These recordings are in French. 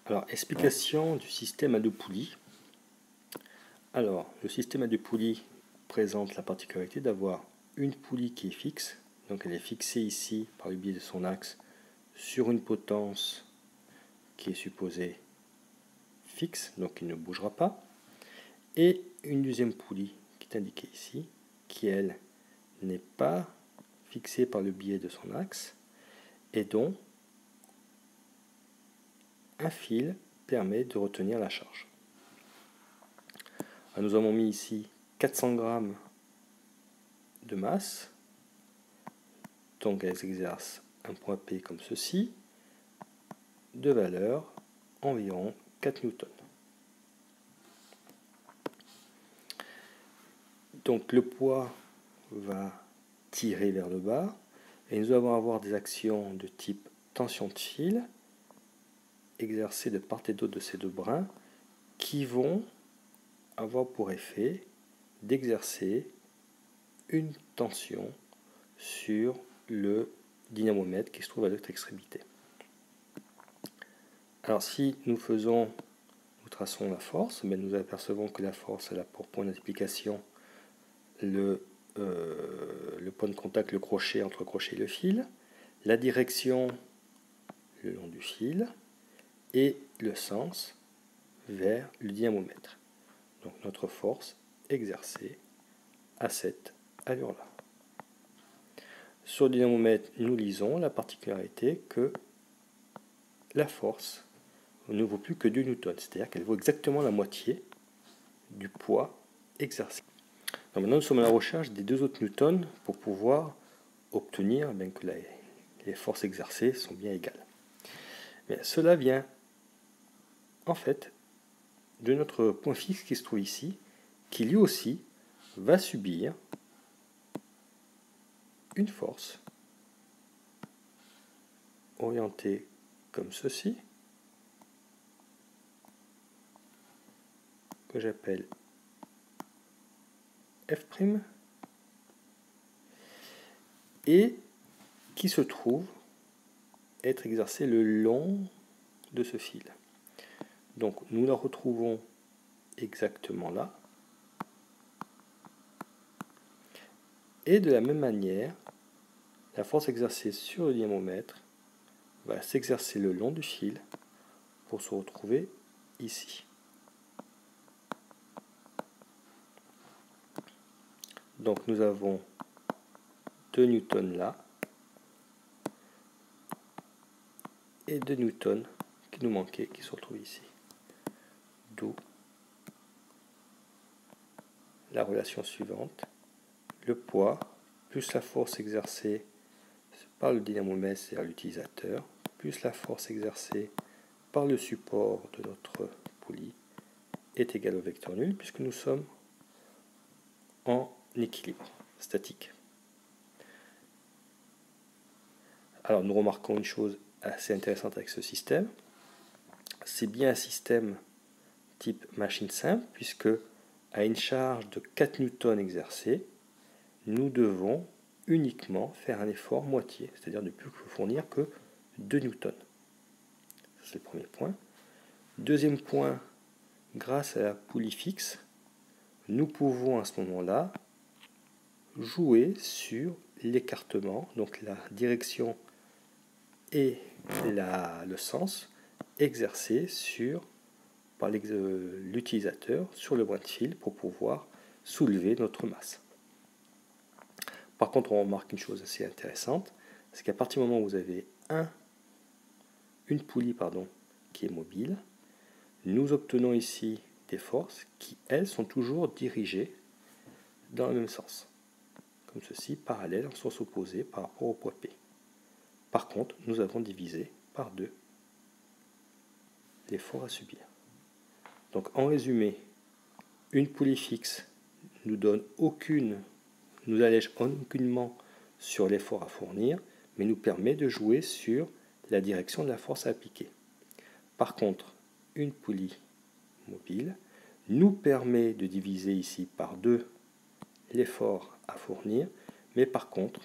Alors, explication du système à deux poulies. Alors, le système à deux poulies présente la particularité d'avoir une poulie qui est fixe, donc elle est fixée ici par le biais de son axe sur une potence qui est supposée fixe, donc qui ne bougera pas, et une deuxième poulie qui est indiquée ici, qui elle n'est pas fixée par le biais de son axe, et dont un fil permet de retenir la charge. Alors, nous avons mis ici 400 g de masse, donc elles exercent un point P comme ceci, de valeur environ 4 newtons. Donc le poids va tirer vers le bas, et nous allons avoir des actions de type tension de fil exercées de part et d'autre de ces deux brins qui vont avoir pour effet d'exercer une tension sur le dynamomètre qui se trouve à l'autre extrémité. Alors si nous traçons la force, mais nous apercevons que la force elle a pour point d'application le point de contact, le crochet entre le crochet et le fil, la direction le long du fil et le sens vers le dynamomètre. Donc notre force exercée à cette allure-là. Sur le dynamomètre, nous lisons la particularité que la force ne vaut plus que 2 newtons, c'est-à-dire qu'elle vaut exactement la moitié du poids exercé. Donc maintenant, nous sommes à la recherche des deux autres newtons pour pouvoir obtenir que les forces exercées sont bien égales. Mais cela vient en fait de notre point fixe qui se trouve ici, qui lui aussi va subir une force orientée comme ceci, que j'appelle F', et qui se trouve être exercée le long de ce fil. Donc nous la retrouvons exactement là. Et de la même manière, la force exercée sur le dynamomètre va s'exercer le long du fil pour se retrouver ici. Donc nous avons 2 newtons là et 2 newtons qui nous manquaient qui se retrouvent ici. D'où la relation suivante: le poids plus la force exercée par le dynamomètre, c'est-à-dire l'utilisateur, plus la force exercée par le support de notre poulie est égal au vecteur nul, puisque nous sommes en équilibre statique. Alors nous remarquons une chose assez intéressante avec ce système, c'est bien un système type machine simple, puisque à une charge de 4 newtons exercée, nous devons uniquement faire un effort moitié, c'est-à-dire ne plus fournir que 2 newtons. C'est le premier point. Deuxième point, grâce à la poulie fixe, nous pouvons à ce moment-là jouer sur l'écartement, donc la direction et le sens exercé par l'utilisateur sur le brin de fil pour pouvoir soulever notre masse. Par contre, on remarque une chose assez intéressante, c'est qu'à partir du moment où vous avez une poulie qui est mobile, nous obtenons ici des forces qui, elles, sont toujours dirigées dans le même sens, comme ceci, parallèles en sens opposé par rapport au poids P. Par contre, nous avons divisé par 2 l'effort à subir. Donc en résumé, une poulie fixe nous allège aucunement sur l'effort à fournir, mais nous permet de jouer sur la direction de la force à appliquer. Par contre, une poulie mobile nous permet de diviser ici par 2 l'effort à fournir, mais par contre,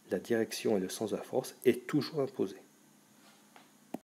la direction et le sens de la force est toujours imposé.